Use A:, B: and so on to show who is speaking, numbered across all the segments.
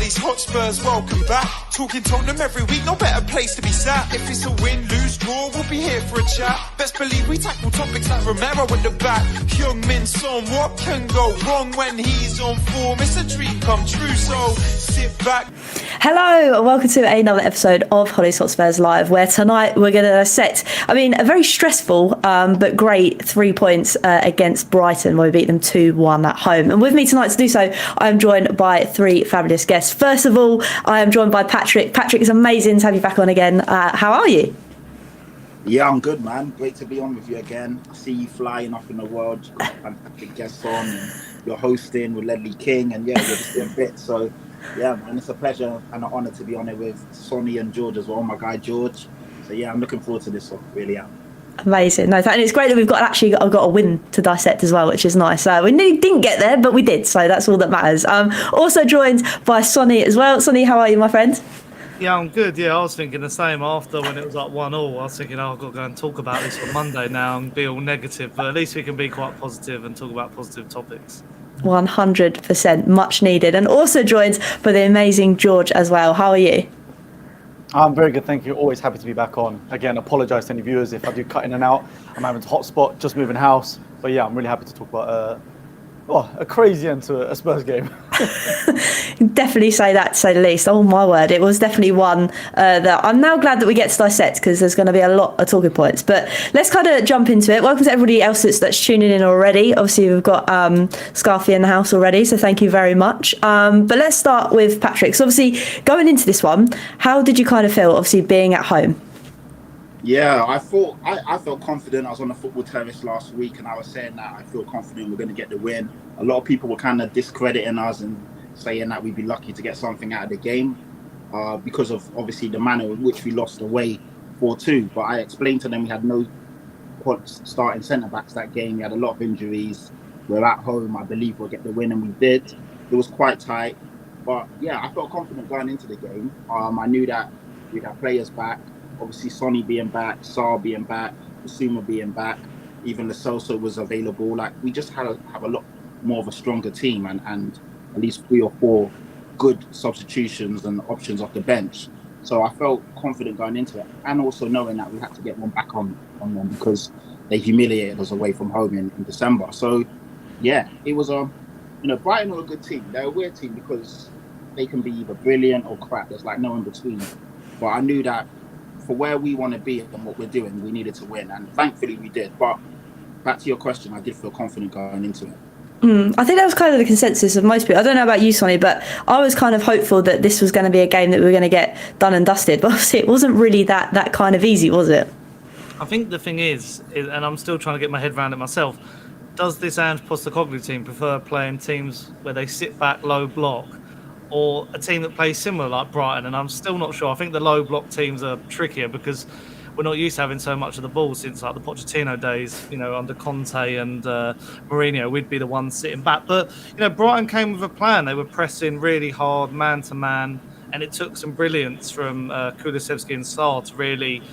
A: Hollie's Hotspurs, welcome back. Talking Tottenham every week, no better place to be sat. If it's a win, lose, draw, we'll be here for a chat. Best believe we tackle topics like Romero at the back. Young Min Son, what can go wrong when he's on form? It's a dream come true, so sit back.
B: Hello and welcome to another episode of Hollie's Hotspurs Live, where tonight we're going to dissect, a very stressful but great 3 points against Brighton, where we beat them 2-1 at home. And with me tonight to do so, I am joined by three fabulous guests. First of all, I am joined by Patrick. Patrick, it's amazing to have you back on again. How are you?
C: Yeah, I'm good, man. Great to be on with you again. I see you flying up in the world. You've got fantastic guests on, and you're hosting with Ledley King, and yeah, you're just doing bits. So yeah, man, it's a pleasure and an honour to be on it with Sonny and George as well, my guy George. So yeah, I'm looking forward to this one, really am.
B: Amazing. No, and it's great that we've got a win to dissect as well, which is nice. We nearly didn't get there, but we did, so that's all that matters. Also joined by Sonny as well. Sonny, how are you, my friend?
D: Yeah, I'm good. Yeah, I was thinking the same after when it was like 1-1. I was thinking, I've got to go and talk about this on Monday now and be all negative, but at least we can be quite positive and talk about positive topics.
B: 100%, much needed. And also joined by the amazing George as well. How are you?
E: I'm very good, thank you. Always happy to be back on. Again, apologise to any viewers if I do cut in and out. I'm having to hotspot, just moving house. But yeah, I'm really happy to talk about a crazy end to a Spurs game.
B: Definitely say that, to say the least. Oh my word, it was definitely one that I'm now glad that we get to dissect, because there's going to be a lot of talking points. But let's kind of jump into it. Welcome to everybody else that's tuning in already. Obviously, we've got Scarfy in the house already, so thank you very much. But let's start with Patrick. So obviously, going into this one, how did you kind of feel, obviously, being at home?
C: Yeah, I felt confident. I was on the football terrace last week, and I was saying that I feel confident we're going to get the win. A lot of people were kind of discrediting us and saying that we'd be lucky to get something out of the game because of obviously the manner in which we lost away 4-2. But I explained to them we had no starting centre backs that game. We had a lot of injuries. We're at home. I believe we'll get the win, and we did. It was quite tight, but yeah, I felt confident going into the game. I knew that we'd have players back. Obviously, Sonny being back, Saar being back, Basuma being back, even Lo Celso was available. Like, we just have a lot more of a stronger team and at least 3 or 4 good substitutions and options off the bench. So I felt confident going into it, and also knowing that we had to get one back on them because they humiliated us away from home in December. So yeah, it was Brighton are a good team. They're a weird team because they can be either brilliant or crap. There's like no in between. But I knew that for where we want to be and what we're doing, we needed to win, and thankfully we did. But back to your question, I did feel confident going into it.
B: I think that was kind of the consensus of most people. I don't know about you, Sonny, but I was kind of hopeful that this was going to be a game that we were going to get done and dusted. But obviously it wasn't really that kind of easy, was it?
D: I think the thing is, and I'm still trying to get my head around it myself, does this Ange Postecoglou team prefer playing teams where they sit back, low block, or a team that plays similar like Brighton? And I'm still not sure. I think the low block teams are trickier because we're not used to having so much of the ball since like the Pochettino days, under Conte and Mourinho. We'd be the ones sitting back. But, Brighton came with a plan. They were pressing really hard, man to man, and it took some brilliance from Kulusevski and Saar to really,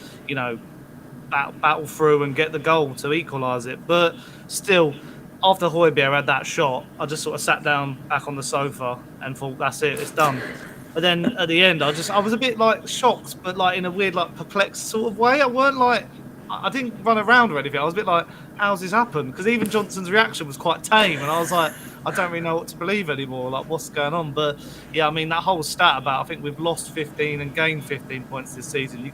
D: battle through and get the goal to equalise it. But still, after Højbjerg had that shot, I just sort of sat down back on the sofa and thought, that's it, it's done. But then at the end, I was a bit like shocked, but like in a weird, like perplexed sort of way. I didn't run around or anything. I was a bit like, how's this happened? Because even Johnson's reaction was quite tame, and I was like, I don't really know what to believe anymore. Like, what's going on? But yeah, that whole stat about I think we've lost 15 and gained 15 points this season,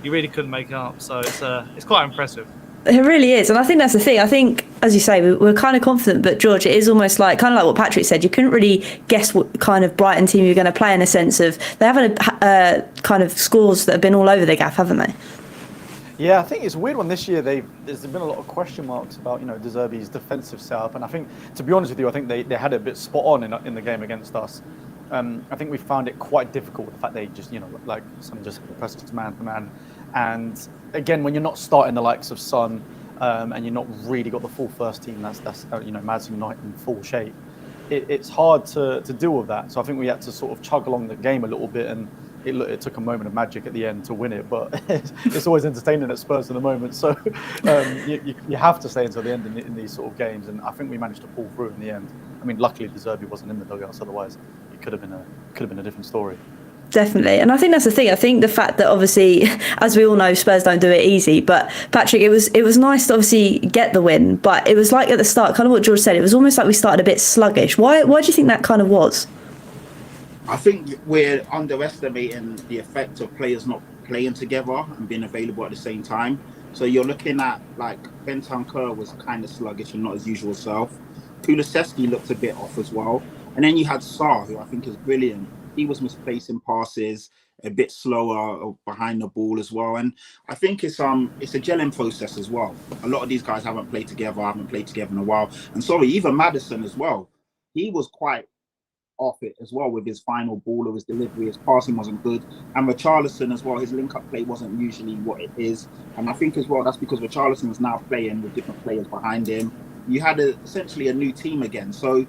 D: you really couldn't make it up. So it's quite impressive.
B: It really is, and I think that's the thing. I think, as you say, we're kind of confident, but George, it is almost like what Patrick said. You couldn't really guess what kind of Brighton team you're going to play, in a sense of they haven't kind of scores that have been all over the gaff, haven't they?
E: Yeah, I think it's a weird one this year. There's been a lot of question marks about De Zerbi's defensive setup, and I think, to be honest with you, I think they had it a bit spot on in the game against us. I think we found it quite difficult, the fact they just like some just press us man to man. And again, when you're not starting the likes of Son, and you're not really got the full first team, that's Maddison not in full shape, it's hard to deal with that. So I think we had to sort of chug along the game a little bit, and it took a moment of magic at the end to win it. But it's always entertaining at Spurs in the moment. So you have to stay until the end in these sort of games, and I think we managed to pull through in the end. Luckily De Zerbi wasn't in the dugouts, otherwise could have been a different story.
B: Definitely. And I think that's the thing. I think the fact that obviously, as we all know, Spurs don't do it easy. But Patrick, it was nice to obviously get the win. But it was like at the start, kind of what George said, it was almost like we started a bit sluggish. Why do you think that kind of was?
C: I think we're underestimating the effect of players not playing together and being available at the same time. So you're looking at, like, Bentancur was kind of sluggish and not his usual self. Kulusevski looked a bit off as well. And then you had Sarr, who I think is brilliant. He was misplacing passes, a bit slower behind the ball as well. And I think it's a gelling process as well. A lot of these guys haven't played together in a while. And sorry, even Maddison as well. He was quite off it as well with his final ball or his delivery. His passing wasn't good. And Richarlison as well, his link-up play wasn't usually what it is. And I think as well, that's because Richarlison is now playing with different players behind him. You had essentially a new team again. So, you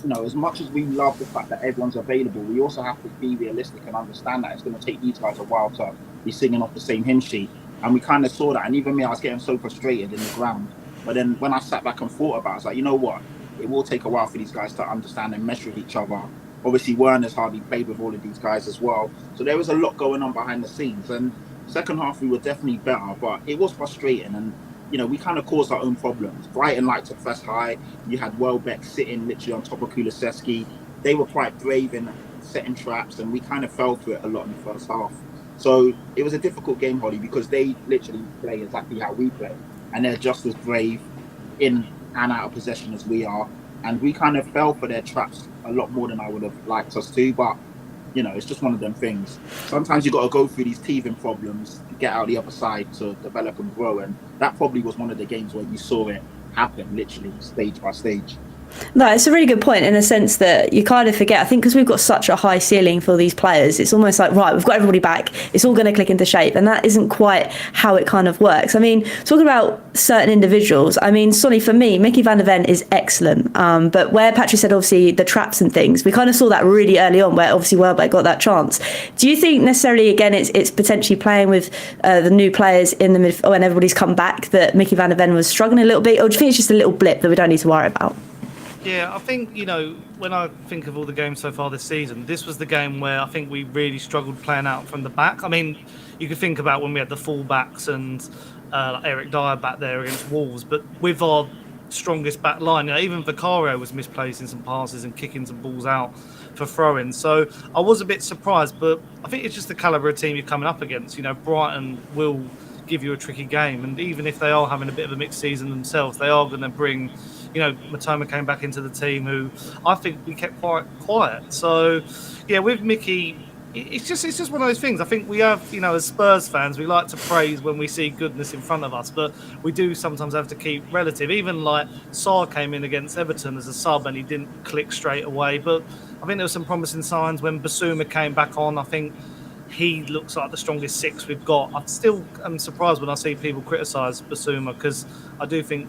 C: know, as much as we love the fact that everyone's available, we also have to be realistic and understand that it's going to take these guys a while to be singing off the same hymn sheet. And we kind of saw that. And even me, I was getting so frustrated in the ground. But then when I sat back and thought about it, I was like, you know what? It will take a while for these guys to understand and mesh with each other. Obviously, Werner's hardly played with all of these guys as well. So there was a lot going on behind the scenes. And second half, we were definitely better. But it was frustrating. And you know, we kind of caused our own problems. Brighton liked to press high. You had Welbeck sitting literally on top of Kulusevski. They were quite brave in setting traps, and we kind of fell for it a lot in the first half. So it was a difficult game, Hollie, because they literally play exactly how we play. And they're just as brave in and out of possession as we are. And we kind of fell for their traps a lot more than I would have liked us to. But, you know, it's just one of them things. Sometimes you got to go through these teething problems to get out the other side to develop and grow. And that probably was one of the games where you saw it happen, literally, stage by stage.
B: No, it's a really good point in a sense that you kind of forget. I think because we've got such a high ceiling for these players, it's almost like, right, we've got everybody back. It's all going to click into shape. And that isn't quite how it kind of works. I mean, talking about certain individuals, I mean, Sonny, for me, Mickey van der Ven is excellent. But where Patrick said, obviously, the traps and things, we kind of saw that really early on where obviously Welbeck got that chance. Do you think necessarily, again, it's potentially playing with the new players in the midfield when everybody's come back that Mickey van der Ven was struggling a little bit? Or do you think it's just a little blip that we don't need to worry about?
D: Yeah, I think, you know, when I think of all the games so far this season, this was the game where I think we really struggled playing out from the back. I mean, you could think about when we had the full-backs and like Eric Dyer back there against Wolves, but with our strongest back line, you know, even Vicario was misplacing some passes and kicking some balls out for throw-ins. So I was a bit surprised, but I think it's just the calibre of team you're coming up against. You know, Brighton will give you a tricky game, and even if they are having a bit of a mixed season themselves, they are going to bring... You know, Matoma came back into the team who I think we kept quite quiet. So, yeah, with Mickey, it's just one of those things. I think we have, you know, as Spurs fans, we like to praise when we see goodness in front of us, but we do sometimes have to keep relative. Even like Sarr came in against Everton as a sub and he didn't click straight away. But I think there were some promising signs when Basuma came back on. I think he looks like the strongest six we've got. I still am surprised when I see people criticise Basuma because I do think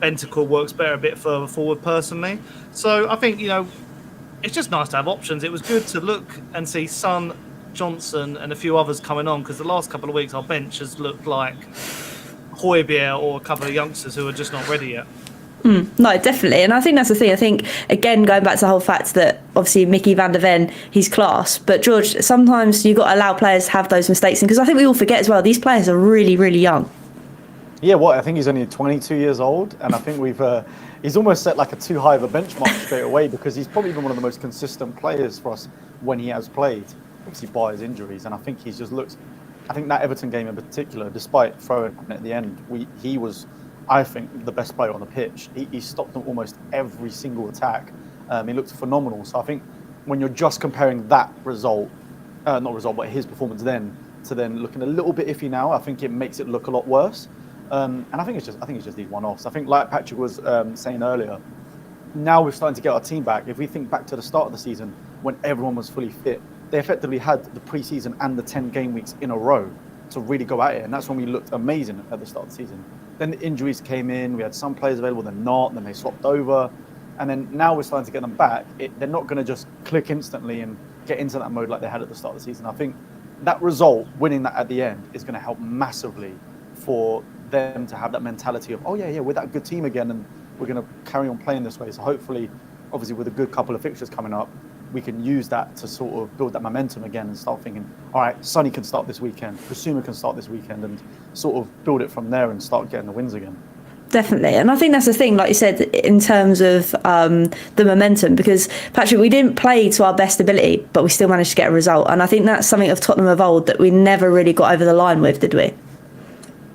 D: Bentancur works better a bit further forward personally. So I think, you know, it's just nice to have options. It was good to look and see Son, Johnson and a few others coming on because the last couple of weeks our bench has looked like Højbjerg or a couple of youngsters who are just not ready yet.
B: No, definitely. And I think that's the thing. I think, again, going back to the whole fact that obviously Mickey van der Ven, he's class. But George, sometimes you've got to allow players to have those mistakes. Because I think we all forget as well, these players are really, really young.
E: Yeah, I think he's only 22 years old, and I think he's almost set like a too high of a benchmark straight away because he's probably been one of the most consistent players for us when he has played, obviously by his injuries, and I think he's just looked. I think that Everton game in particular, despite throwing at the end, he was, I think, the best player on the pitch. He stopped almost every single attack. He looked phenomenal. So I think when you're just comparing that result, but his performance then to then looking a little bit iffy now, I think it makes it look a lot worse. And I think it's just these one-offs. I think, like Patrick was saying earlier, now we're starting to get our team back. If we think back to the start of the season when everyone was fully fit, they effectively had the pre-season and the 10 game weeks in a row to really go at it, and that's when we looked amazing at the start of the season. Then the injuries came in. We had some players available, then not. Then they swapped over, and then now we're starting to get them back. They're not going to just click instantly and get into that mode like they had at the start of the season. I think that result, winning that at the end, is going to help massively for them to have that mentality of, we're that good team again and we're going to carry on playing this way. So hopefully, obviously with a good couple of fixtures coming up, we can use that to sort of build that momentum again and start thinking, all right, Sonny can start this weekend, Basuma can start this weekend, and sort of build it from there and start getting the wins again.
B: Definitely. And I think that's the thing, like you said, in terms of the momentum, because Patrick, we didn't play to our best ability, but we still managed to get a result. And I think that's something of Tottenham of old that we never really got over the line with, did we?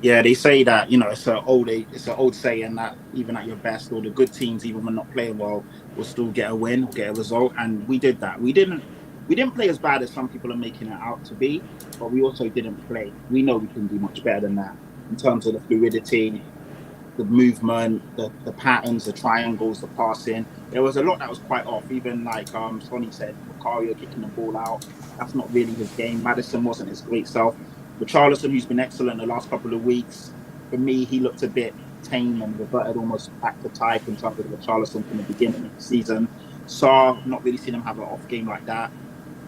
C: Yeah, they say that, it's an old saying that even at your best, or the good teams, even when not playing well, will still get a win or get a result. And we did that. We didn't play as bad as some people are making it out to be, but we also didn't play. We know we can do much better than that in terms of the fluidity, the movement, the patterns, the triangles, the passing. There was a lot that was quite off. Even like Sonny said, Macario kicking the ball out. That's not really his game. Maddison wasn't his great self. But Charleston, who's been excellent the last couple of weeks, for me, he looked a bit tame and reverted almost back to type in terms of the Charleston from the beginning of the season. Sarr, not really seen him have an off game like that.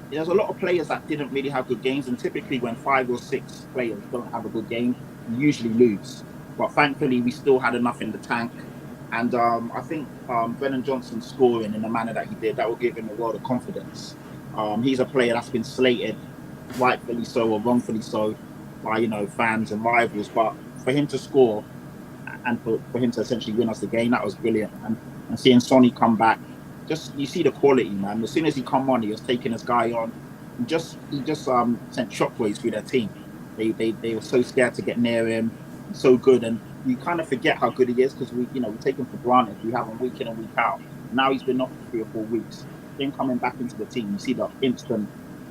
C: There's a lot of players that didn't really have good games, and typically when 5 or 6 players don't have a good game, you usually lose. But thankfully, we still had enough in the tank. And I think Brennan Johnson scoring in the manner that he did, that will give him a world of confidence. He's a player that's been slated, rightfully so or wrongfully so, by fans and rivals. But for him to score and for him to essentially win us the game, that was brilliant. And seeing Sonny come back, you see the quality, man. As soon as he come on, he was taking his guy on. He just sent shockwaves through their team. They were so scared to get near him. So good, and you kind of forget how good he is because we take him for granted. We have him week in and week out. Now he's been off for 3 or 4 weeks. Him coming back into the team, you see the instant.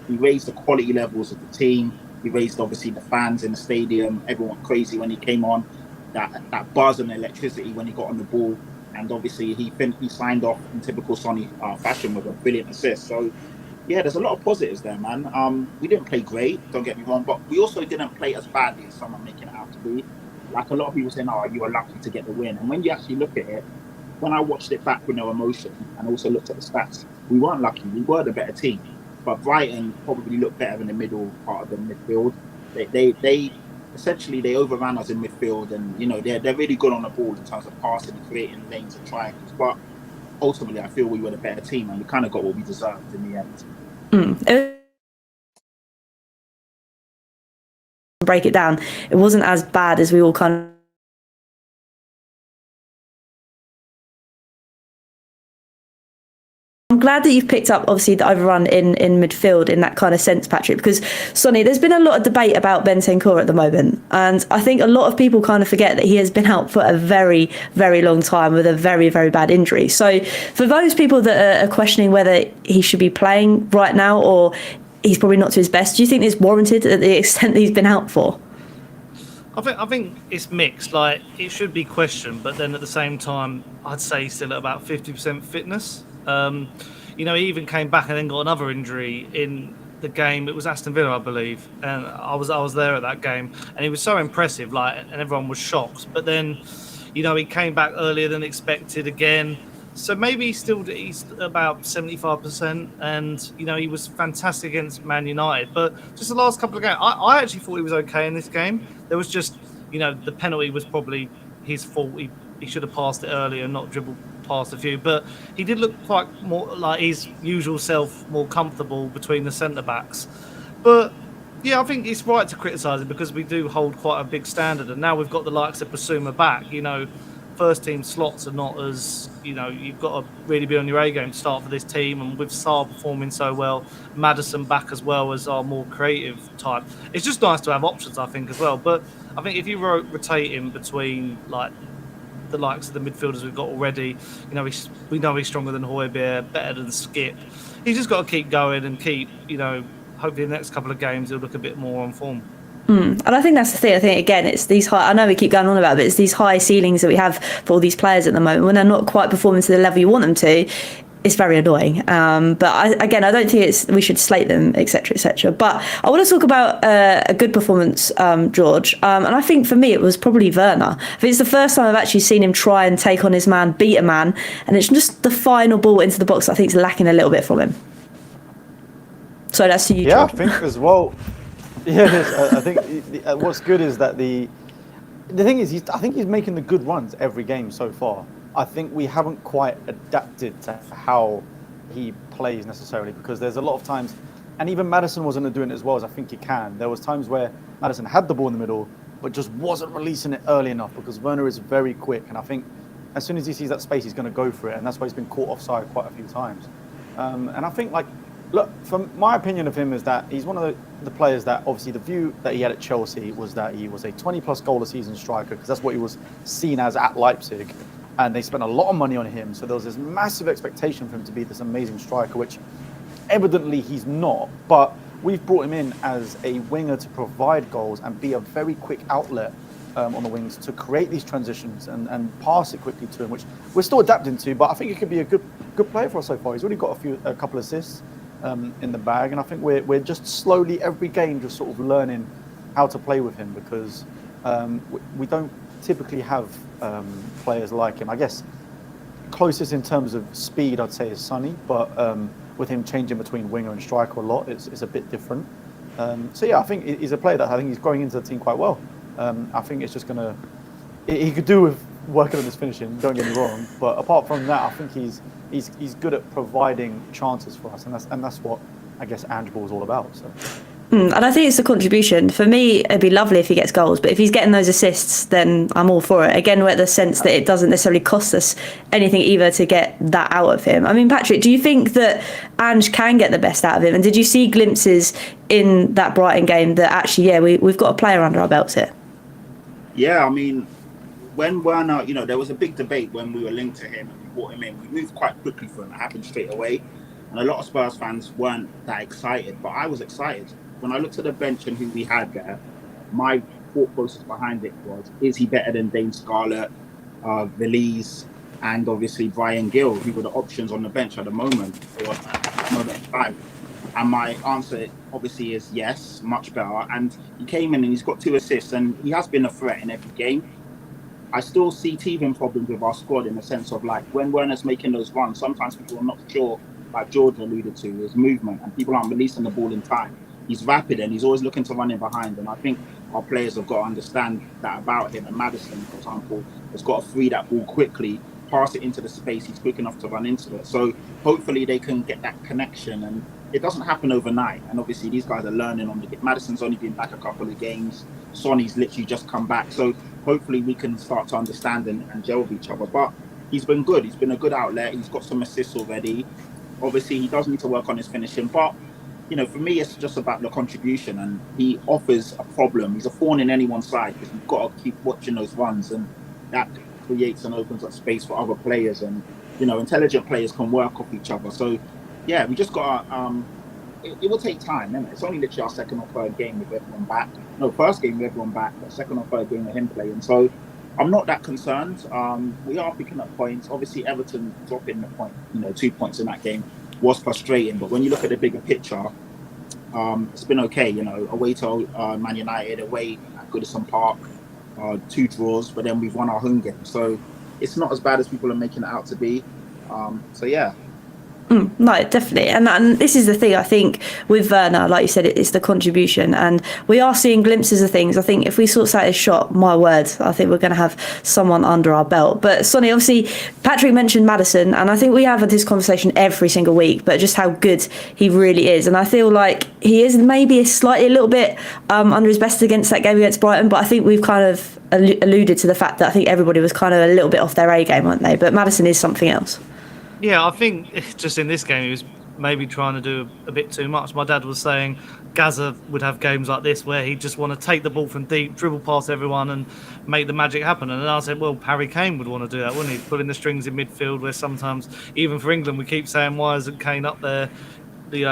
C: He raised the quality levels of the team. He raised obviously the fans in the stadium. Everyone crazy when he came on. That buzz and electricity when he got on the ball, and obviously he signed off in typical Sonny fashion with a brilliant assist. So yeah, there's a lot of positives there, man. We didn't play great, don't get me wrong, but we also didn't play as badly as someone making it out to be. Like a lot of people saying, "Oh, you were lucky to get the win." And when you actually look at it, when I watched it back with no emotion and also looked at the stats, we weren't lucky. We were the better team. But Brighton probably looked better in the middle part of the midfield. They essentially they overran us in midfield, and they're really good on the ball in terms of passing and creating lanes and triangles. But ultimately, I feel we were the better team, and we kind of got what we deserved in the end.
B: Break it down, it wasn't as bad as we all kind of. I'm glad that you've picked up obviously the overrun in midfield in that kind of sense, Patrick, because Sonny, there's been a lot of debate about Bentancur at the moment, and I think a lot of people kind of forget that he has been out for a very, very long time with a very, very bad injury. So for those people that are questioning whether he should be playing right now or he's probably not to his best, do you think it's warranted at the extent that he's been out for?
D: I think it's mixed. Like, it should be questioned, but then at the same time, I'd say he's still at about 50% fitness. He even came back and then got another injury in the game. It was Aston Villa, I believe, and I was there at that game, and he was so impressive. and everyone was shocked. But then, he came back earlier than expected again. So maybe he's about 75%, and he was fantastic against Man United. But just the last couple of games, I actually thought he was okay in this game. There was just, the penalty was probably his fault. He should have passed it earlier and not dribbled past a few. But he did look quite more like his usual self, more comfortable between the centre backs. But yeah, I think it's right to criticise him because we do hold quite a big standard, and now we've got the likes of Basuma back. First team slots are not as, you've got to really be on your A game to start for this team. And with Sarr performing so well, Maddison back as well as our more creative type. It's just nice to have options, I think, as well. But I think if you rotate him between the likes of the midfielders we've got already, we know he's stronger than Højbjerg, better than Skip. He's just got to keep going and keep, hopefully the next couple of games he'll look a bit more on form.
B: And I think that's the thing. I think, again, it's these high, I know we keep going on about it, but it's these high ceilings that we have for all these players at the moment. When they're not quite performing to the level you want them to, it's very annoying. But I don't think we should slate them, etc., etc. But I want to talk about a good performance, George. And I think for me, it was probably Werner. I think it's the first time I've actually seen him try and take on his man, beat a man. And it's just the final ball into the box I think is lacking a little bit from him. So that's to you, George.
E: Yeah, I think as well. Yeah, I think what's good is that the thing is, I think he's making the good runs every game so far. I think we haven't quite adapted to how he plays necessarily, because there's a lot of times, and even Maddison wasn't doing it as well as I think he can. There was times where Maddison had the ball in the middle, but just wasn't releasing it early enough, because Werner is very quick, and I think as soon as he sees that space, he's going to go for it, and that's why he's been caught offside quite a few times. And I think, like, look, from my opinion of him is that he's one of the players that, obviously, the view that he had at Chelsea was that he was a 20-plus goal a season striker, because that's what he was seen as at Leipzig, and they spent a lot of money on him, so there was this massive expectation for him to be this amazing striker, which evidently he's not, but we've brought him in as a winger to provide goals and be a very quick outlet on the wings to create these transitions and pass it quickly to him, which we're still adapting to, but I think he could be a good player for us so far. He's already got a couple of assists in the bag, and I think we're just slowly, every game, just sort of learning how to play with him, because we don't typically have players like him. I guess closest in terms of speed, I'd say, is Sonny, but with him changing between winger and striker a lot, it's a bit different. So yeah, I think he's a player that I think he's growing into the team quite well. I think it's just he could do with working on his finishing, don't get me wrong, but apart from that, I think he's good at providing chances for us, and that's what I guess Ange Ball is all about. So.
B: And I think it's a contribution. For me, it'd be lovely if he gets goals, but if he's getting those assists, then I'm all for it. Again, we're at the sense that it doesn't necessarily cost us anything either to get that out of him. I mean, Patrick, do you think that Ange can get the best out of him? And did you see glimpses in that Brighton game that actually, yeah, we've got a player under our belts here?
C: Yeah, I mean, when Werner, there was a big debate when we were linked to him and we brought him in. We moved quite quickly for him. It happened straight away. And a lot of Spurs fans weren't that excited, but I was excited. When I looked at the bench and who we had there, my thought process behind it was, is he better than Dane Scarlett, Veliz, and obviously Brian Gill, who were the options on the bench at the moment, or at the moment in time? And my answer obviously is yes, much better. And he came in and he's got 2 assists, and he has been a threat in every game. I still see teething problems with our squad in the sense of, like, when Werner's making those runs, sometimes people are not sure, like George alluded to, his movement, and people aren't releasing the ball in time. He's rapid and he's always looking to run in behind. And I think our players have got to understand that about him. And Maddison, for example, has got to free that ball quickly, pass it into the space. He's quick enough to run into it. So hopefully they can get that connection. And it doesn't happen overnight. And obviously these guys are learning on the Maddison's only been back a couple of games. Sonny's literally just come back. So hopefully we can start to understand and gel with each other. But he's been good. He's been a good outlet. He's got some assists already. Obviously he does need to work on his finishing. But for me, it's just about the contribution, and he offers a problem. He's a thorn in anyone's side, because you've got to keep watching those runs, and that creates and opens up space for other players. And intelligent players can work off each other. So yeah, we just got to. It will take time, isn't it? It's only literally our second or third game with everyone back. No, first game with everyone back, but second or third game with him playing. So I'm not that concerned. We are picking up points. Obviously, Everton dropping the point, 2 points in that game was frustrating, but when you look at the bigger picture, it's been okay. Away to Man United, away at Goodison Park, 2 draws, but then we've won our home game, so it's not as bad as people are making it out to be. So yeah.
B: No, definitely. And this is the thing, I think, with Werner, like you said, it's the contribution. And we are seeing glimpses of things. I think if we sort out his shot, my word, I think we're going to have someone under our belt. But Sonny, obviously, Patrick mentioned Maddison, and I think we have this conversation every single week, but just how good he really is. And I feel like he is maybe a little bit under his best against that game against Brighton, but I think we've kind of alluded to the fact that I think everybody was kind of a little bit off their A game, weren't they? But Maddison is something else.
D: Yeah, I think just in this game he was maybe trying to do a bit too much. My dad was saying Gaza would have games like this where he'd just want to take the ball from deep, dribble past everyone and make the magic happen. And then I said, well, Harry Kane would want to do that, wouldn't he? Pulling the strings in midfield, where sometimes, even for England, we keep saying, why isn't Kane up there,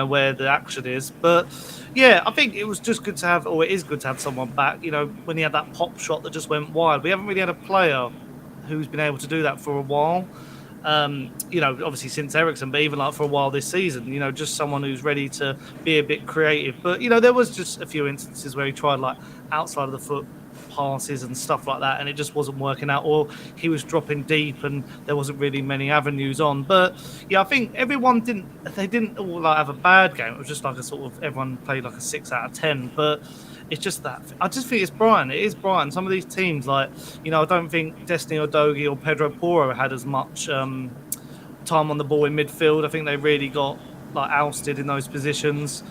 D: where the action is? But yeah, I think it was just good to have, or it is good to have someone back, when he had that pop shot that just went wide. We haven't really had a player who's been able to do that for a while. Obviously since Eriksen, but even like for a while this season, just someone who's ready to be a bit creative. But, there was just a few instances where he tried like outside of the foot passes and stuff like that, and it just wasn't working out, or he was dropping deep and there wasn't really many avenues on. But yeah, I think everyone didn't all like have a bad game. It was just like a sort of, everyone played like a 6 out of 10. But it's just that I just think it's Brighton. It is Brighton. Some of these teams, like, I don't think Destiny or Dogi or Pedro Porro had as much time on the ball in midfield. I think they really got like ousted in those positions.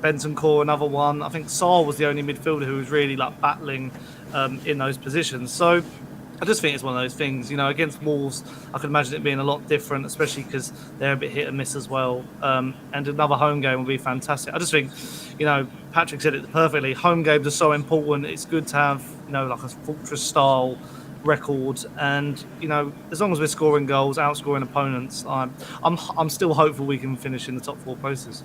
D: Bentancur, another one. I think Sarr was the only midfielder who was really like battling in those positions. So I just think it's one of those things, you know, against Wolves, I could imagine it being a lot different, especially because they're a bit hit and miss as well. And another home game will be fantastic. I just think, you know, Patrick said it perfectly. Home games are so important. It's good to have, you know, like a fortress style record, and you know, as long as we're scoring goals, outscoring opponents, I'm still hopeful we can finish in the top 4 places.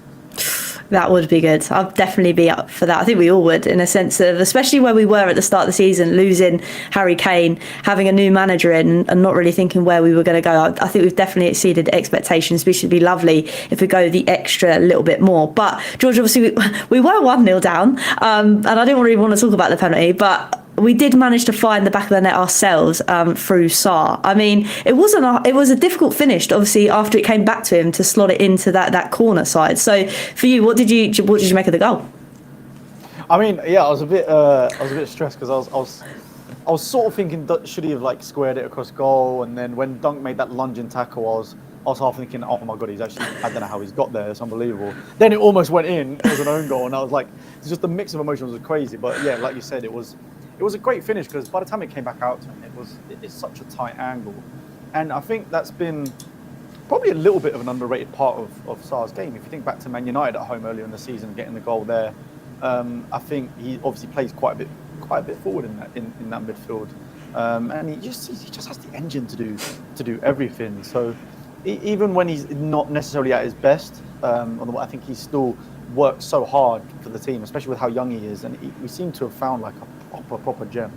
B: That would be good. I'd definitely be up for that. I think we all would, in a sense of, especially where we were at the start of the season, losing Harry Kane, having a new manager in, and not really thinking where we were going to go. I think we've definitely exceeded expectations. We should be lovely if we go the extra little bit more. But George, obviously, we were 1-0 down, and I didn't really want to talk about the penalty, but we did manage to find the back of the net ourselves through Sarr. I mean, it was a difficult finish, obviously, after it came back to him to slot it into that corner side. So, for you, what did you make of the goal?
E: I mean, yeah, I was a bit stressed because I was sort of thinking, should he have like squared it across goal? And then when Dunk made that lunging tackle, I was half thinking, oh my god, I don't know how he's got there. It's unbelievable. Then it almost went in. It was an own goal, and I was like, it's just the mix of emotions was crazy. But yeah, like you said, it was a great finish because by the time it came back out to him, it's such a tight angle. And I think that's been probably a little bit of an underrated part of Sarr's game. If you think back to Man United at home earlier in the season, getting the goal there, I think he obviously plays quite a bit forward in that midfield. And he just has the engine to do everything. So even when he's not necessarily at his best, I think he still works so hard for the team, especially with how young he is. And we seem to have found like a proper gem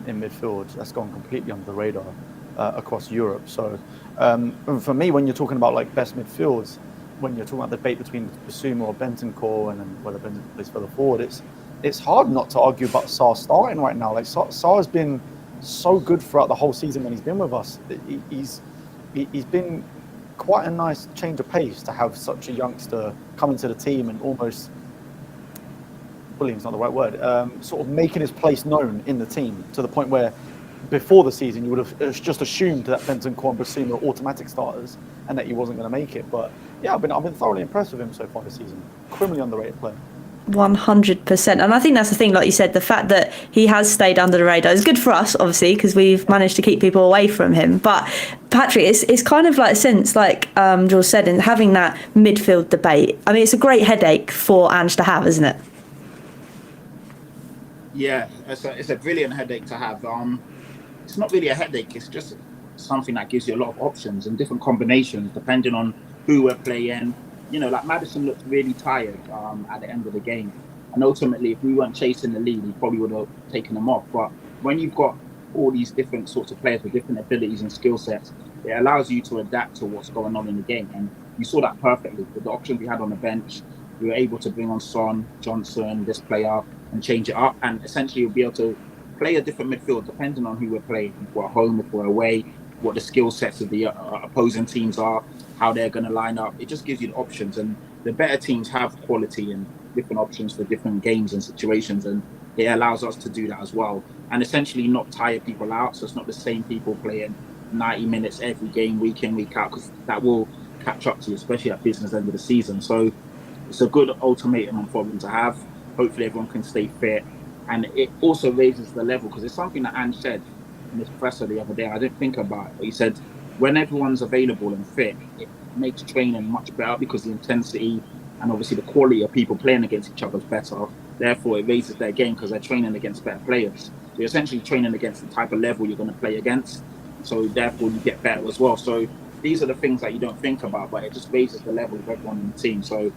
E: in midfield that's gone completely under the radar across Europe. So for me, when you're talking about like best midfields, when you're talking about the debate between Basuma or Bentancur and then whether Bentancur plays further forward, it's hard not to argue about Sarr starting right now. Like Sarr has been so good throughout the whole season when he's been with us. He's been quite a nice change of pace to have such a youngster come into the team and almost, bullying's not the right word, sort of making his place known in the team to the point where before the season you would have just assumed that Bentancur and Basuma were automatic starters and that he wasn't going to make it. But yeah, I've been thoroughly impressed with him so far this season. Criminally underrated player.
B: 100%. And I think that's the thing, like you said, the fact that he has stayed under the radar is good for us, obviously, because we've managed to keep people away from him. But Patrick, it's kind of like, since, like George said, in having that midfield debate, I mean, it's a great headache for Ange to have, isn't it?
C: Yeah, it's a brilliant headache to have. It's not really a headache, it's just something that gives you a lot of options and different combinations depending on who we're playing. You know, like Maddison looked really tired at the end of the game. And ultimately, if we weren't chasing the lead, we probably would have taken them off. But when you've got all these different sorts of players with different abilities and skill sets, it allows you to adapt to what's going on in the game. And you saw that perfectly. With the options we had on the bench, we were able to bring on Son, Johnson, this player, and change it up. And essentially, you'll be able to play a different midfield depending on who we're playing. If we're at home, if we're away, what the skill sets of the opposing teams are, how they're going to line up. It just gives you the options, and the better teams have quality and different options for different games and situations, and it allows us to do that as well, and essentially not tire people out. So it's not the same people playing 90 minutes every game, week in, week out, because that will catch up to you, especially at business end of the season. So it's a good ultimatum and problem to have. Hopefully everyone can stay fit, and it also raises the level, because it's something that Ange said in his presser the other day. I didn't think about it, but he said when everyone's available and fit, it makes training much better because the intensity and obviously the quality of people playing against each other is better. Therefore, it raises their game because they're training against better players. So you're essentially training against the type of level you're going to play against. So therefore, you get better as well. So these are the things that you don't think about, but it just raises the level of everyone in the team. So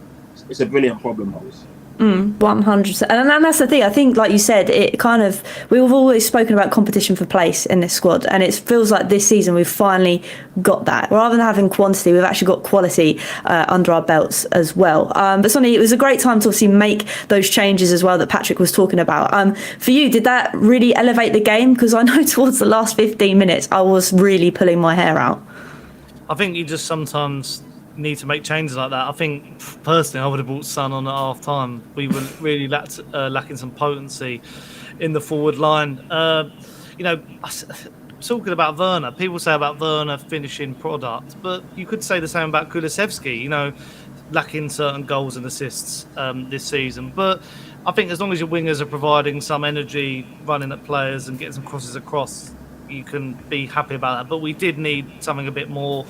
C: it's a brilliant problem, always.
B: 100%. And that's the thing. I think, like you said, it kind of, we've always spoken about competition for place in this squad, and it feels like this season we've finally got that. Rather than having quantity, we've actually got quality under our belts as well. But Sonny, it was a great time to obviously make those changes as well that Patrick was talking about. For you, did that really elevate the game? Because I know towards the last 15 minutes, I was really pulling my hair out.
D: I think you just sometimes need to make changes like that. I think personally I would have brought Son on at half time. We were really lacking some potency in the forward line. You know, talking about Werner, people say about Werner finishing product, but you could say the same about Kulusevski, you know, lacking certain goals and assists this season. But I think as long as your wingers are providing some energy, running at players and getting some crosses across, you can be happy about that. But we did need something a bit more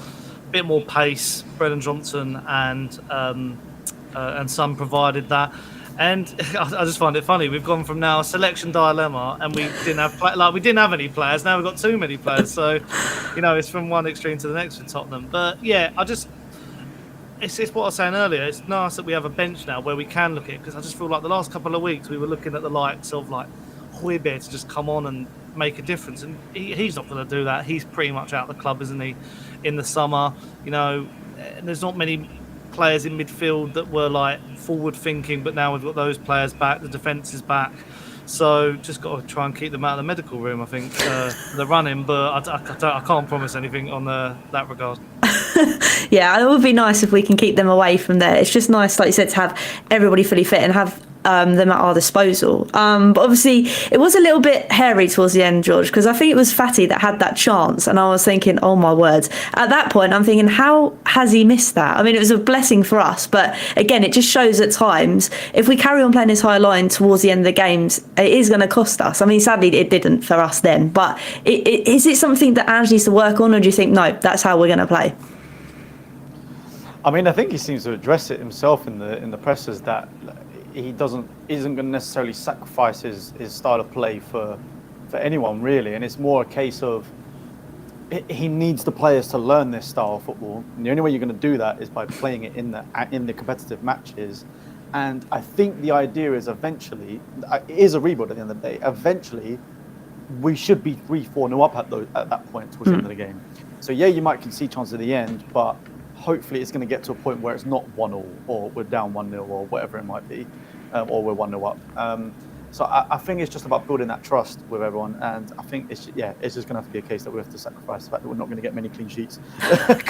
D: pace. Brennan Johnson and Son provided that. And I just find it funny. We've gone from now a selection dilemma, and we didn't have any players. Now we've got too many players. So, you know, it's from one extreme to the next for Tottenham. But yeah, it's what I was saying earlier. It's nice that we have a bench now where we can look at it, because I just feel like the last couple of weeks we were looking at the likes of like Højbjerg to just come on and make a difference, and he's not going to do that. He's pretty much out of the club, isn't he? In the summer, you know, there's not many players in midfield that were like forward thinking, but now we've got those players back, the defence is back, so just got to try and keep them out of the medical room, I think, the running, but I can't promise anything on that regard.
B: Yeah, it would be nice if we can keep them away from there. It's just nice, like you said, to have everybody fully fit and have them at our disposal. But obviously, it was a little bit hairy towards the end, George, because I think it was Fatty that had that chance, and I was thinking, oh my word. At that point, I'm thinking, how has he missed that? I mean, it was a blessing for us, but again, it just shows at times, if we carry on playing this high line towards the end of the games, it is going to cost us. I mean, sadly, it didn't for us then, but is it something that Ange needs to work on, or do you think, no, that's how we're going to play?
E: I mean, I think he seems to address it himself in the pressers that he isn't going to necessarily sacrifice his style of play for anyone really, and it's more a case of he needs the players to learn this style of football. And the only way you're going to do that is by playing it in the competitive matches. And I think the idea is eventually, it is a rebuild at the end of the day. Eventually, we should be 3-4-0 up at that point towards the end of the game. So yeah, you might concede chances at the end, but hopefully it's going to get to a point where it's not 1-1 or we're down 1-0 or whatever it might be, or we're 1-0 up. So I think it's just about building that trust with everyone, and I think it's just going to have to be a case that we have to sacrifice the fact that we're not going to get many clean sheets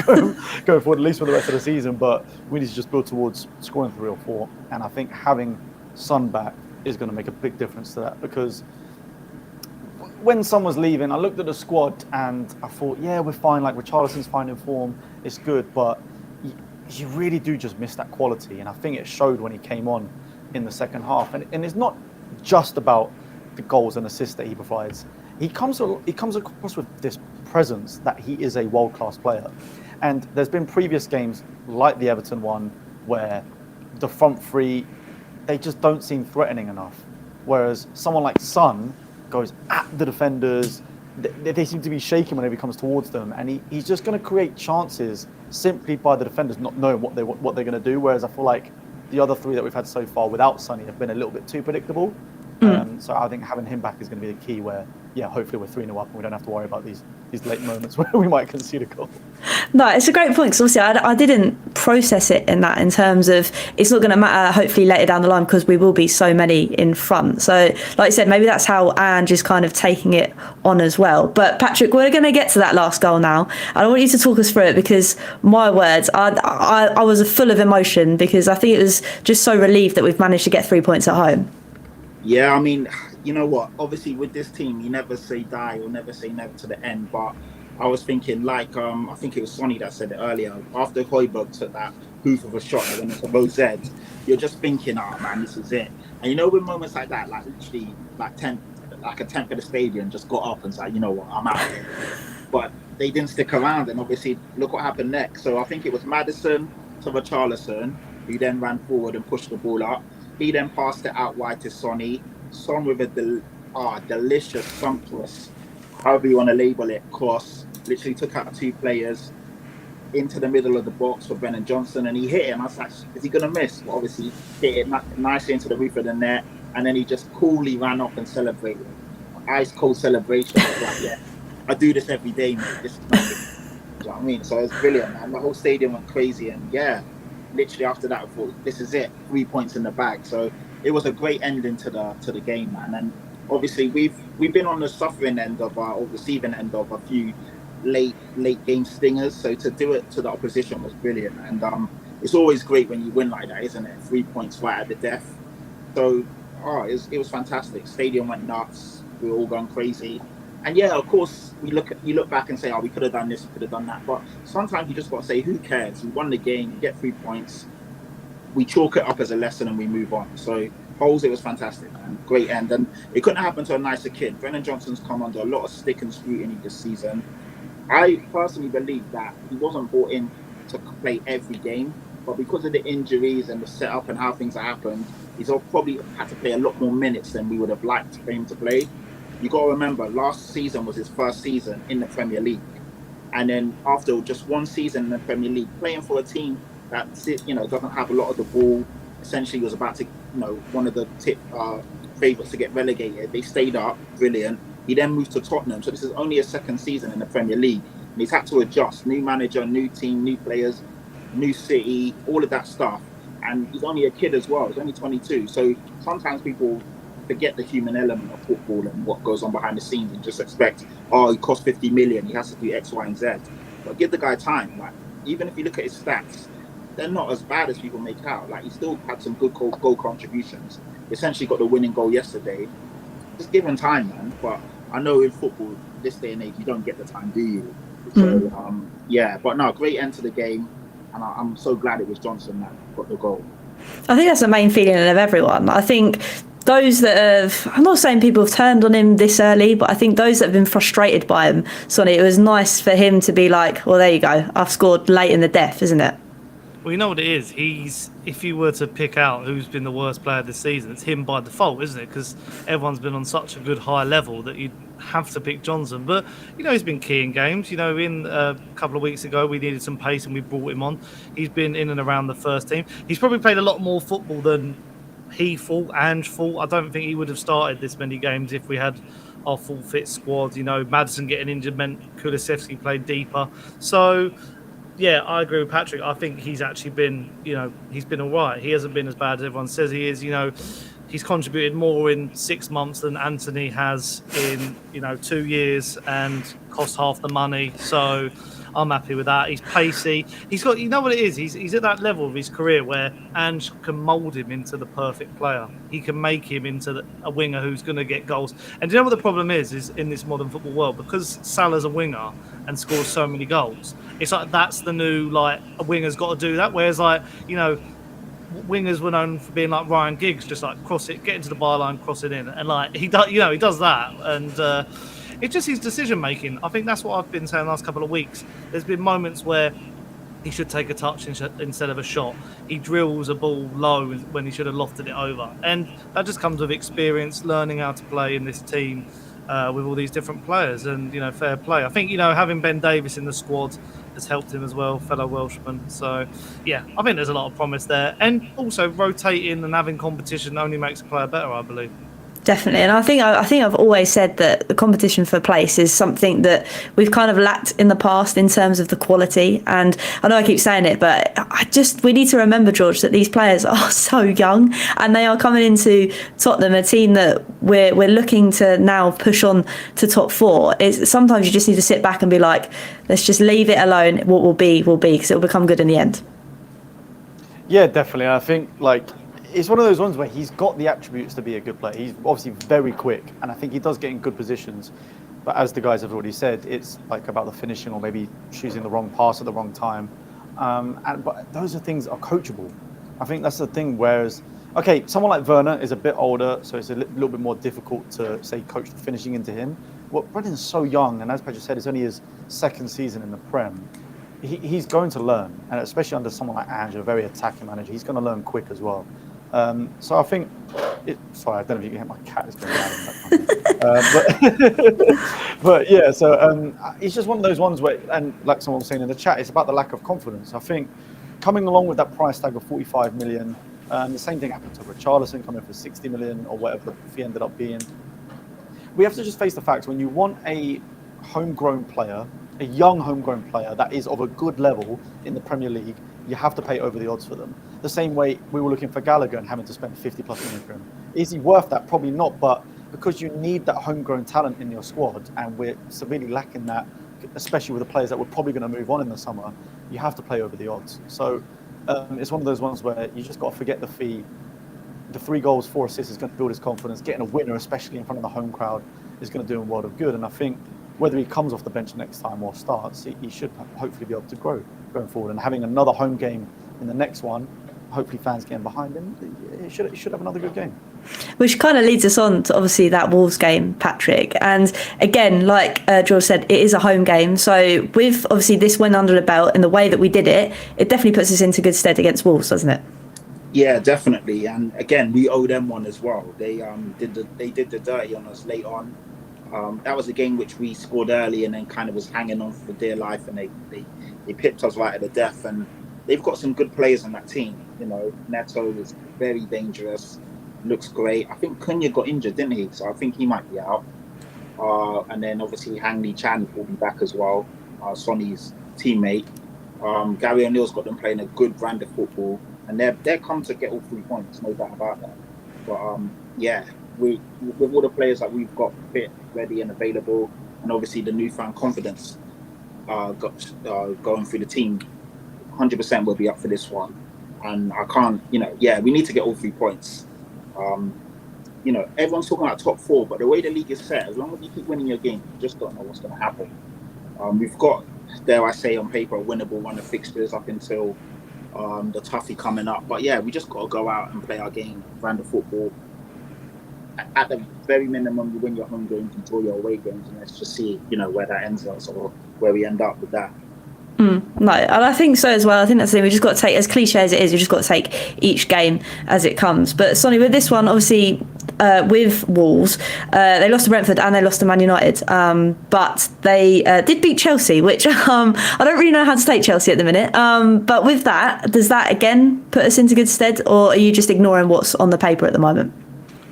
E: going forward, at least for the rest of the season, but we need to just build towards scoring 3 or 4, and I think having Son back is going to make a big difference to that, because when Son was leaving, I looked at the squad and I thought, yeah, we're fine, like Richarlison's fine in form, it's good, but you really do just miss that quality, and I think it showed when he came on in the second half, and it's not just about the goals and assists that he provides. He comes across with this presence that he is a world-class player, and there's been previous games like the Everton one where the front three, they just don't seem threatening enough, whereas someone like Son goes at the defenders. They seem to be shaking whenever he comes towards them, and he's just going to create chances simply by the defenders not knowing what they're going to do. Whereas I feel like the other three that we've had so far without Sonny have been a little bit too predictable. So I think having him back is going to be the key where, yeah, hopefully we're 3-0 up and we don't have to worry about these late moments where we might concede a goal.
B: No, it's a great point, because obviously I didn't process it in terms of it's not going to matter hopefully later down the line because we will be so many in front. So like I said, maybe that's how Ange is kind of taking it on as well. But Patrick, we're going to get to that last goal now. I want you to talk us through it, because my words, I was full of emotion, because I think it was just so relieved that we've managed to get 3 points at home.
C: Yeah, I mean, you know what? Obviously, with this team, you never say die or never say never to the end. But I was thinking, like, I think it was Sonny that said it earlier. After Højbjerg took that hoof of a shot that went into Rosette, you're just thinking, oh man, this is it. And you know, with moments like that, like literally, like a tenth of the stadium just got up and said, you know what, I'm out here. But they didn't stick around, and obviously, look what happened next. So I think it was Maddison to Richarlison, who then ran forward and pushed the ball up. He then passed it out wide to Sonny. Son with a delicious, sumptuous, however you want to label it, cross. Literally took out 2 players into the middle of the box for Brennan Johnson, and he hit it. And I was like, is he going to miss? Well, obviously, hit it nicely into the roof of the net, and then he just coolly ran off and celebrated. Ice cold celebration. I was like, yeah, I do this every day, mate. This is nothing. You know what I mean? So it was brilliant, man. The whole stadium went crazy, and yeah. Literally after that, I thought, this is it, 3 points in the bag. So it was a great ending to the game, man. And obviously we've been on the suffering end of or receiving end of a few late game stingers. So to do it to the opposition was brilliant. And it's always great when you win like that, isn't it? 3 points right at the death. So it was fantastic. Stadium went nuts. We were all going crazy. And yeah, of course, you look back and say, oh, we could have done this, we could have done that. But sometimes you just got to say, who cares? We won the game, you get 3 points, we chalk it up as a lesson and we move on. So Holes, it was fantastic, man. Great end. And it couldn't happen to a nicer kid. Brennan Johnson's come under a lot of stick and scrutiny this season. I personally believe that he wasn't brought in to play every game, but because of the injuries and the setup and how things have happened, he's probably had to play a lot more minutes than we would have liked for him to play. You got to remember, last season was his first season in the Premier League. And then after just one season in the Premier League, playing for a team that doesn't have a lot of the ball, essentially was about to, one of the favourites to get relegated. They stayed up, brilliant. He then moved to Tottenham. So this is only his second season in the Premier League. And he's had to adjust. New manager, new team, new players, new city, all of that stuff. And he's only a kid as well. He's only 22. So sometimes people forget the human element of football and what goes on behind the scenes and just expect, he cost 50 million, he has to do X, Y, and Z. But give the guy time. Like, even if you look at his stats, they're not as bad as people make out. Like, he still had some good goal contributions. Essentially got the winning goal yesterday. Just give him time, man. But I know in football, this day and age, you don't get the time, do you? So, but no, great end to the game. And I'm so glad it was Johnson that got the goal.
B: I think that's the main feeling of everyone. I think those that have, I'm not saying people have turned on him this early, but I think those that have been frustrated by him, Sonny, it was nice for him to be like, well, there you go, I've scored late in the death, isn't it?
D: Well, you know what it is? If you were to pick out who's been the worst player this season, it's him by default, isn't it? Because everyone's been on such a good high level that you'd have to pick Johnson. But, he's been key in games. In a couple of weeks ago, we needed some pace and we brought him on. He's been in and around the first team. He's probably played a lot more football than he thought, Ange thought. I don't think he would have started this many games if we had our full fit squad. Maddison getting injured meant Kulusevski played deeper. So, yeah, I agree with Patrick. I think he's actually been, he's been all right. He hasn't been as bad as everyone says he is. He's contributed more in 6 months than Anthony has in, 2 years and cost half the money. So I'm happy with that. He's pacey. He's got, what it is? He's at that level of his career where Ange can mould him into the perfect player. He can make him into a winger who's going to get goals. And do you know what the problem is in this modern football world? Because Salah's a winger and scores so many goals, it's like that's the new, a winger's got to do that. Whereas, wingers were known for being like Ryan Giggs, just cross it, get into the byline, cross it in. And he does that. And, it's just his decision making. I think that's what I've been saying the last couple of weeks. There's been moments where he should take a touch instead of a shot. He drills a ball low when he should have lofted it over. And that just comes with experience, learning how to play in this team with all these different players and, fair play. I think, having Ben Davies in the squad has helped him as well, fellow Welshman. So, yeah, I think there's a lot of promise there. And also rotating and having competition only makes a player better, I believe.
B: Definitely, and I think I've always said that the competition for place is something that we've kind of lacked in the past in terms of the quality. And I know I keep saying it, but we need to remember, George, that these players are so young and they are coming into Tottenham, a team that we're looking to now push on to top 4. Sometimes you just need to sit back and be like, let's just leave it alone. What will be, because it will become good in the end.
E: Yeah, definitely. I think it's one of those ones where he's got the attributes to be a good player. He's obviously very quick, and I think he does get in good positions. But as the guys have already said, it's about the finishing or maybe choosing the wrong pass at the wrong time. But those are things that are coachable. I think that's the thing. Whereas, someone like Werner is a bit older, so it's a little bit more difficult to, say, coach the finishing into him. Well, Brennan's so young, and as Patrick said, it's only his second season in the Prem. He's going to learn, and especially under someone like Ange, a very attacking manager, he's going to learn quick as well. So I think, sorry, I don't know if you can hear my cat, it's going loud in the background. But yeah, so it's just one of those ones where, and like someone was saying in the chat, it's about the lack of confidence. I think coming along with that price tag of 45 million, the same thing happened to Richarlison coming for 60 million or whatever the fee ended up being. We have to just face the facts. When you want a homegrown player, a young homegrown player that is of a good level in the Premier League, you have to pay over the odds for them. The same way we were looking for Gallagher and having to spend 50 plus million for him. Is he worth that? Probably not, but because you need that homegrown talent in your squad and we're severely lacking that, especially with the players that were probably going to move on in the summer, you have to play over the odds. So it's one of those ones where you just got to forget the fee. The 3 goals, 4 assists is going to build his confidence. Getting a winner, especially in front of the home crowd, is going to do him a world of good. And I think whether he comes off the bench next time or starts, he should hopefully be able to grow going forward. And having another home game in the next one, hopefully fans getting behind him, he should have another good game.
B: Which kind of leads us on to obviously that Wolves game, Patrick. And again, like George said, it is a home game. So with obviously this win under the belt and the way that we did it, it definitely puts us into good stead against Wolves, doesn't it?
C: Yeah, definitely. And again, we owe them one as well. They did the dirty on us late on. That was a game which we scored early and then kind of was hanging on for dear life, and they pipped us right at the death. And they've got some good players on that team. You know, Neto is very dangerous, looks great. I think Cunha got injured, didn't he? So I think he might be out. And then obviously Hang Chan will be back as well, Sonny's teammate. Gary O'Neill's got them playing a good brand of football, and they're come to get all 3 points, no doubt about that. But yeah, with all the players that we've got fit, ready and available, and obviously the newfound confidence going through the team, 100% will be up for this one. And I can't, we need to get all 3 points. Everyone's talking about top 4, but the way the league is set, as long as you keep winning your game, you just don't know what's going to happen. We've got, dare I say, on paper, a winnable run of fixtures up until the toughie coming up. But yeah, we just got to go out and play our game, brand of football. At the very minimum, you win your home games, you draw your away games, and let's just see, where that ends us or where we end up with that.
B: No, and I think so as well. I think that's the thing. We just got to take, as cliche as it is, we just got to take each game as it comes. But Sonny, with this one, obviously, with Wolves, they lost to Brentford and they lost to Man United. But they did beat Chelsea, which I don't really know how to take Chelsea at the minute. But with that, does that again put us into good stead, or are you just ignoring what's on the paper at the moment?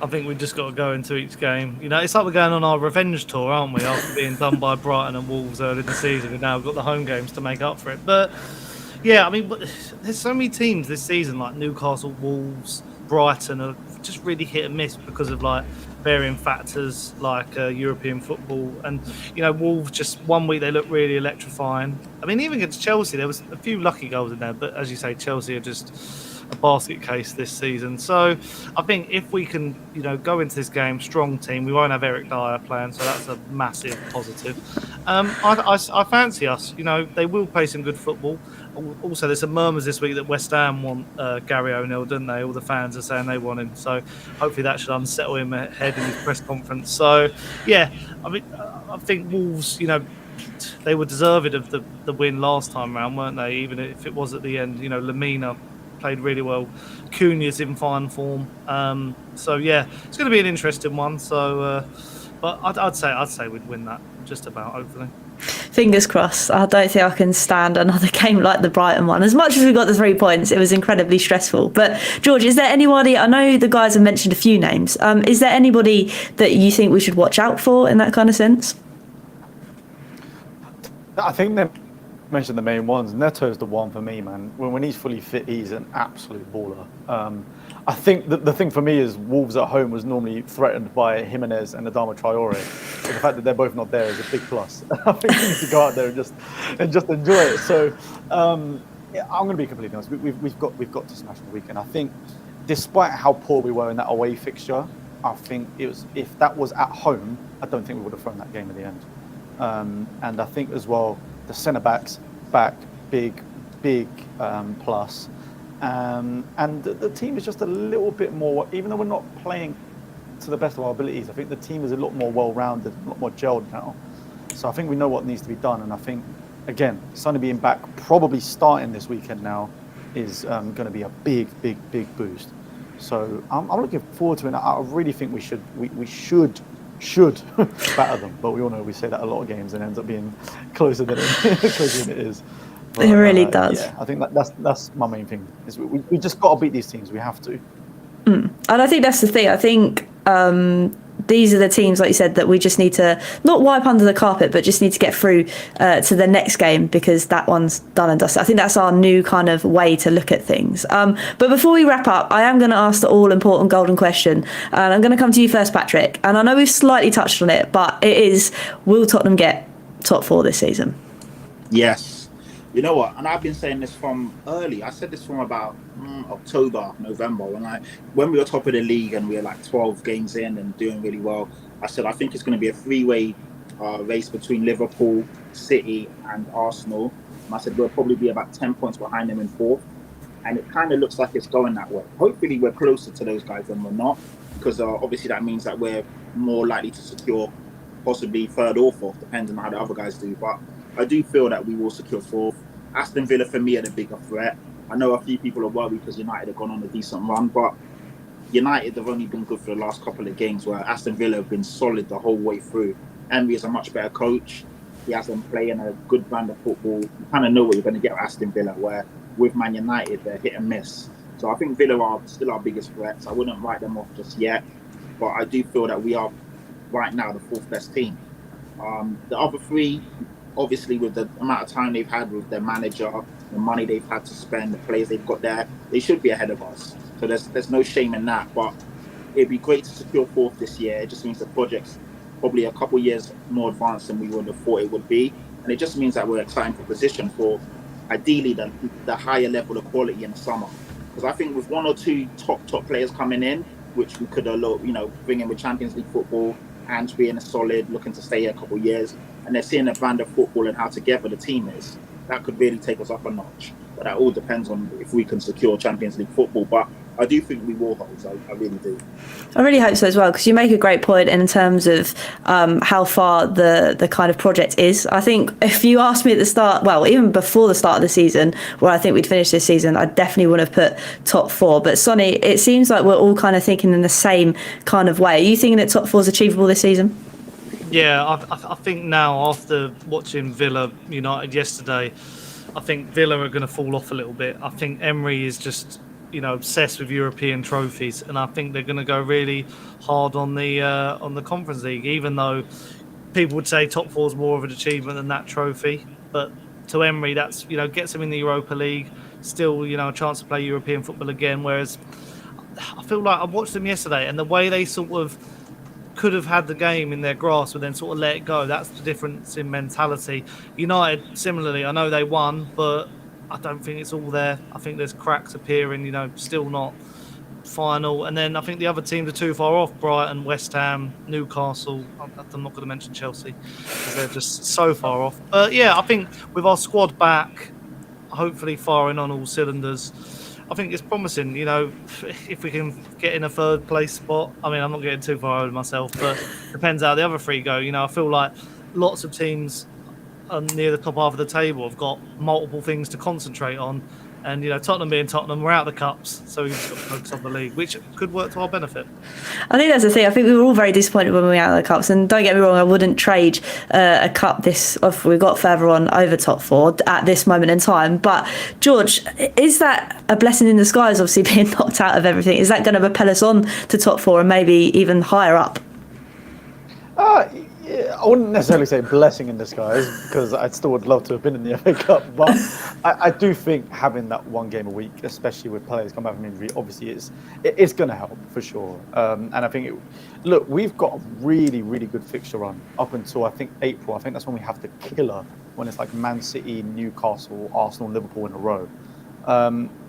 D: I think we've just got to go into each game. It's like we're going on our revenge tour, aren't we? After being done by Brighton and Wolves early in the season, we've now got the home games to make up for it. But yeah, there's so many teams this season, like Newcastle, Wolves, Brighton, are just really hit and miss because of like varying factors like European football. And Wolves, just one week they look really electrifying. Even against Chelsea, there was a few lucky goals in there, but as you say, Chelsea are just a basket case this season. So I think if we can, go into this game strong team, we won't have Eric Dyer playing, so that's a massive positive. I fancy us. They will play some good football. Also, there's some murmurs this week that West Ham want Gary O'Neill, don't they? All the fans are saying they want him, so hopefully that should unsettle him ahead in his press conference. So yeah, I think Wolves, they were deserving of the win last time round, weren't they? Even if it was at the end, Lamina played really well. Cunha's in fine form. So yeah, it's going to be an interesting one. So, but I'd say we'd win that just about, hopefully.
B: Fingers crossed. I don't think I can stand another game like the Brighton one. As much as we got the 3 points, it was incredibly stressful. But George, is there anybody? I know the guys have mentioned a few names. Is there anybody that you think we should watch out for in that kind of sense?
E: I think they mentioned the main ones. Neto's the one for me, man. When he's fully fit, he's an absolute baller. I think the thing for me is Wolves at home was normally threatened by Jimenez and Adama Traore. So the fact that they're both not there is a big plus. I think we need to go out there and just enjoy it. So yeah, I'm going to be completely honest. We've got to smash the weekend. I think, despite how poor we were in that away fixture, I think if that was at home, I don't think we would have thrown that game in the end. And I think as well, the centre backs back, big plus. And the team is just a little bit more, even though we're not playing to the best of our abilities, I think the team is a lot more well-rounded, a lot more gelled now. So I think we know what needs to be done. And I think, again, Sonny being back, probably starting this weekend now, is going to be a big boost. So I'm looking forward to it. I really think we should batter them. But we all know we say that a lot of games and it ends up being closer than it is. But,
B: it really does.
E: Yeah, I think that's my main thing. Is we just got to beat these teams. We have to.
B: And I think that's the thing. I think these are the teams, like you said, that we just need to not wipe under the carpet, but just need to get through to the next game, because that one's done and dusted. I think that's our new kind of way to look at things. But before we wrap up, I am going to ask the all-important golden question. And I'm going to come to you first, Patrick. And I know we've slightly touched on it, but it is, will Tottenham get top 4 this season?
C: Yes. You know what? And I've been saying this from early. I said this from about October, November, when we were top of the league and we were like 12 games in and doing really well. I said I think it's going to be a three-way race between Liverpool, City, and Arsenal. And I said we'll probably be about 10 points behind them in fourth. And it kind of looks like it's going that way. Hopefully, we're closer to those guys than we're not, because obviously that means that we're more likely to secure possibly third or fourth, depending on how the other guys do. But I do feel that we will secure fourth. Aston Villa, for me, are the bigger threat. I know a few people are worried because United have gone on a decent run, but United have only been good for the last couple of games, where Aston Villa have been solid the whole way through. Emery is a much better coach. He has them playing a good brand of football. You kind of know what you're going to get with Aston Villa, where with Man United, they're hit and miss. So I think Villa are still our biggest threats. I wouldn't write them off just yet, but I do feel that we are right now the fourth best team. The other three, obviously with the amount of time they've had with their manager, the money they've had to spend, the players they've got there, they should be ahead of us. So there's no shame in that. But it'd be great to secure fourth this year. It just means the project's probably a couple of years more advanced than we would have thought it would be. And it just means that we're exciting for position for ideally the higher level of quality in the summer. Because I think with one or two top players coming in, which we could bring in with Champions League football, and being a solid, looking to stay here a couple of years, and they're seeing the brand of football and how together the team is, that could really take us up a notch. But that all depends on if we can secure Champions League football. But I do think we will hold. I really do.
B: I really hope so as well, because you make a great point in terms of how far the kind of project is. I think if you asked me at the start, well, even before the start of the season, where I think we'd finish this season, I definitely would have put top four. But Sonny, it seems like we're all kind of thinking in the same kind of way. Are you thinking that top four is achievable this season?
D: Yeah, I think now, after watching Villa United yesterday, I think Villa are going to fall off a little bit. I think Emery is just obsessed with European trophies, and I think they're going to go really hard on the Conference League, even though people would say top four is more of an achievement than that trophy. But to Emery, that's gets him in the Europa League, still a chance to play European football again. Whereas I feel like I watched them yesterday, and the way they sort of could have had the game in their grasp and then sort of let it go. That's the difference in mentality. United, similarly, I know they won, but I don't think it's all there. I think there's cracks appearing, still not final. And then I think the other teams are too far off. Brighton, West Ham, Newcastle. I'm not going to mention Chelsea because they're just so far off. But yeah, I think with our squad back, hopefully firing on all cylinders, I think it's promising, if we can get in a third place spot. I mean, I'm not getting too far over myself, but depends how the other three go. I feel like lots of teams near the top half of the table have got multiple things to concentrate on. And, Tottenham being Tottenham, we're out of the cups, so we've just got to focus on the league, which could work to our benefit.
B: I think that's the thing. I think we were all very disappointed when we were out of the cups. And don't get me wrong, I wouldn't trade a cup if we got further on over top four at this moment in time. But, George, is that a blessing in disguise, obviously being knocked out of everything? Is that going to propel us on to top four and maybe even higher up?
E: Yeah, I wouldn't necessarily say blessing in disguise, because I still would love to have been in the FA Cup, but I do think having that one game a week, especially with players come back from injury, obviously it's going to help for sure. And I think we've got a really, really good fixture run up until I think April. I think that's when we have the killer, when it's like Man City, Newcastle, Arsenal, Liverpool in a row.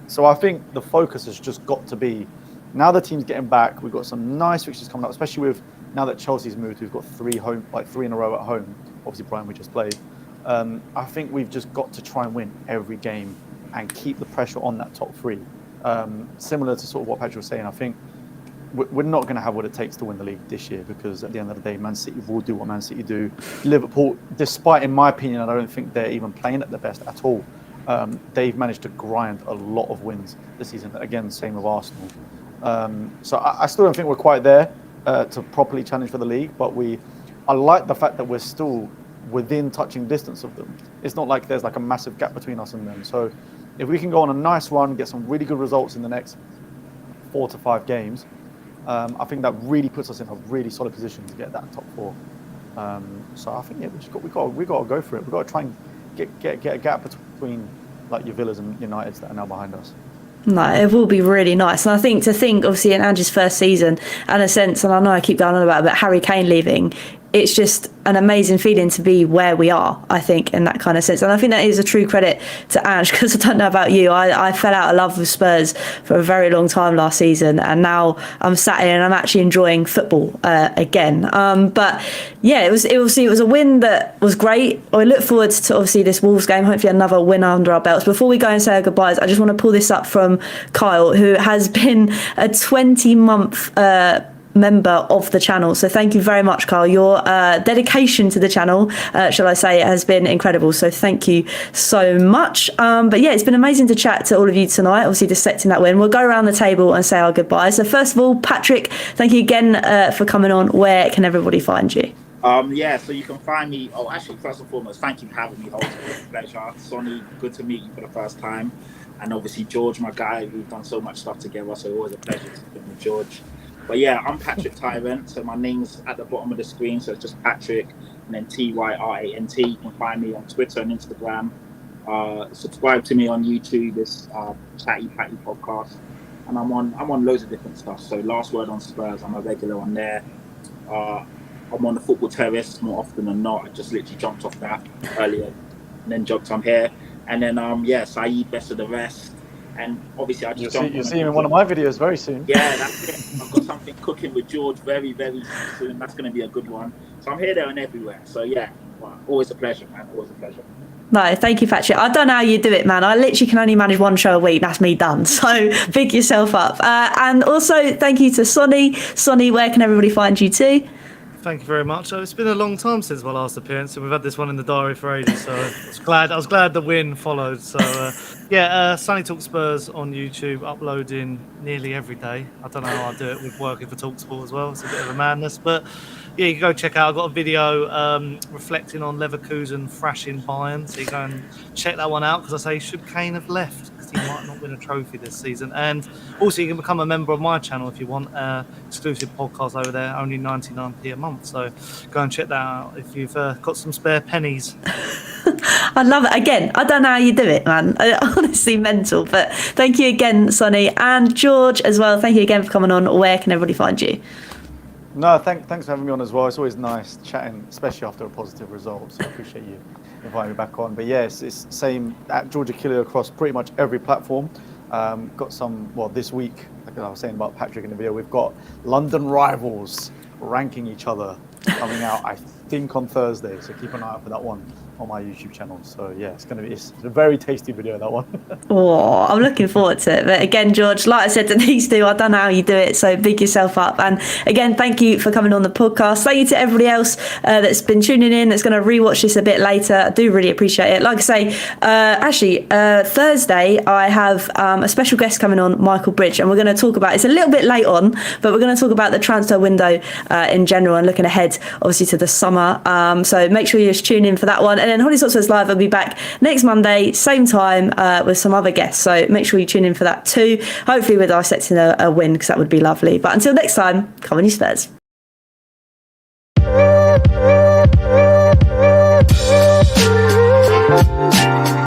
E: So I think the focus has just got to be, now the team's getting back, we've got some nice fixtures coming up, especially with now that Chelsea's moved, we've got three in a row at home. Obviously, Brighton we just played. I think we've just got to try and win every game and keep the pressure on that top three. Similar to sort of what Patrick was saying, I think we're not going to have what it takes to win the league this year, because at the end of the day, Man City will do what Man City do. Liverpool, despite, in my opinion, I don't think they're even playing at their best at all. They've managed to grind a lot of wins this season. Again, same with Arsenal. So I still don't think we're quite there to properly challenge for the league, but I like the fact that we're still within touching distance of them. It's not like there's like a massive gap between us and them. So if we can go on a nice run, get some really good results in the next 4 to 5 games, I think that really puts us in a really solid position to get that top four. So I think we got to go for it. We've got to try and get a gap between like your Villas and Uniteds that are now behind us.
B: No, it will be really nice. And I think obviously in Ange's first season, and a sense, and I know I keep going on about it, but Harry Kane leaving, it's just an amazing feeling to be where we are, I think, in that kind of sense. And I think that is a true credit to Ange, because I don't know about you, I fell out of love with Spurs for a very long time last season, and now I'm sat here and I'm actually enjoying football again. But yeah, it was a win that was great. I look forward to obviously this Wolves game, hopefully another win under our belts. Before we go and say our goodbyes, I just want to pull this up from Kyle, who has been a 20-month member of the channel. So thank you very much, Kyle. Your dedication to the channel, shall I say, has been incredible. So thank you so much. But yeah, it's been amazing to chat to all of you tonight, obviously dissecting that win. We'll go around the table and say our goodbyes. So first of all, Patrick, thank you again for coming on. Where can everybody find you?
C: Yeah, so you can find me. Oh, actually, first and foremost, thank you for having me. It's a pleasure. Sonny, good to meet you for the first time. And obviously, George, my guy, we've done so much stuff together. So always a pleasure to be with George. But yeah, I'm Patrick Tyrant. So my name's at the bottom of the screen. So it's just Patrick and then Tyrant. You can find me on Twitter and Instagram. Subscribe to me on YouTube. It's Chatty Patty Podcast. And I'm on loads of different stuff. So Last Word on Spurs, I'm a regular on there. I'm on the Football Terrace more often than not. I just literally jumped off that earlier and then jumped on here. And then Saeed, best of the rest. And obviously I just
E: you'll see him in one of my videos very soon.
C: Yeah, that's it. I've got something cooking with George very, very soon. That's going to be a good one. So I'm here, there and everywhere. So yeah, well, always a pleasure, man. Always a pleasure.
B: No, thank you, Patrick. I don't know how you do it, man. I literally can only manage one show a week. That's me done. So big yourself up. And also thank you to Sonny. Sonny, where can everybody find you too?
D: Thank you very much. It's been a long time since my last appearance, and we've had this one in the diary for ages. So I was glad the win followed. So Sonny Talk Spurs on YouTube, uploading nearly every day. I don't know how I do it with working for TalkSport as well. It's a bit of a madness, but yeah, you can go check out. I've got a video reflecting on Leverkusen thrashing Bayern, so you go and check that one out, because I say, should Kane have left? Because he might not win a trophy this season. And also, you can become a member of my channel if you want. Exclusive podcast over there, only 99p a month. So go and check that out if you've got some spare pennies.
B: I love it. Again, I don't know how you do it, man. Honestly, mental. But thank you again, Sonny, and George as well. Thank you again for coming on. Where can everybody find you?
E: No, thanks for having me on as well. It's always nice chatting, especially after a positive result. So I appreciate you inviting me back on. But yeah, it's same at George Achille across pretty much every platform. Got some, this week, like I was saying about Patrick in the video, we've got London rivals ranking each other coming out, I think, on Thursday. So keep an eye out for that one on my YouTube channel. So yeah, it's a very tasty video, that one.
B: Oh, I'm looking forward to it. But again, George, like I said to these two, I don't know how you do it, so big yourself up. And again, thank you for coming on the podcast. Thank you to everybody else that's been tuning in, that's going to rewatch this a bit later. I do really appreciate it. Like I say, Thursday I have a special guest coming on, Michael Bridge, and we're going to talk about, it's a little bit late on, but we're going to talk about the transfer window in general and looking ahead obviously to the summer. So make sure you just tune in for that one. And then Hollie Hotspurs Live will be back next Monday, same time, with some other guests. So make sure you tune in for that too. Hopefully we're dissecting a win, because that would be lovely. But until next time, come on you Spurs.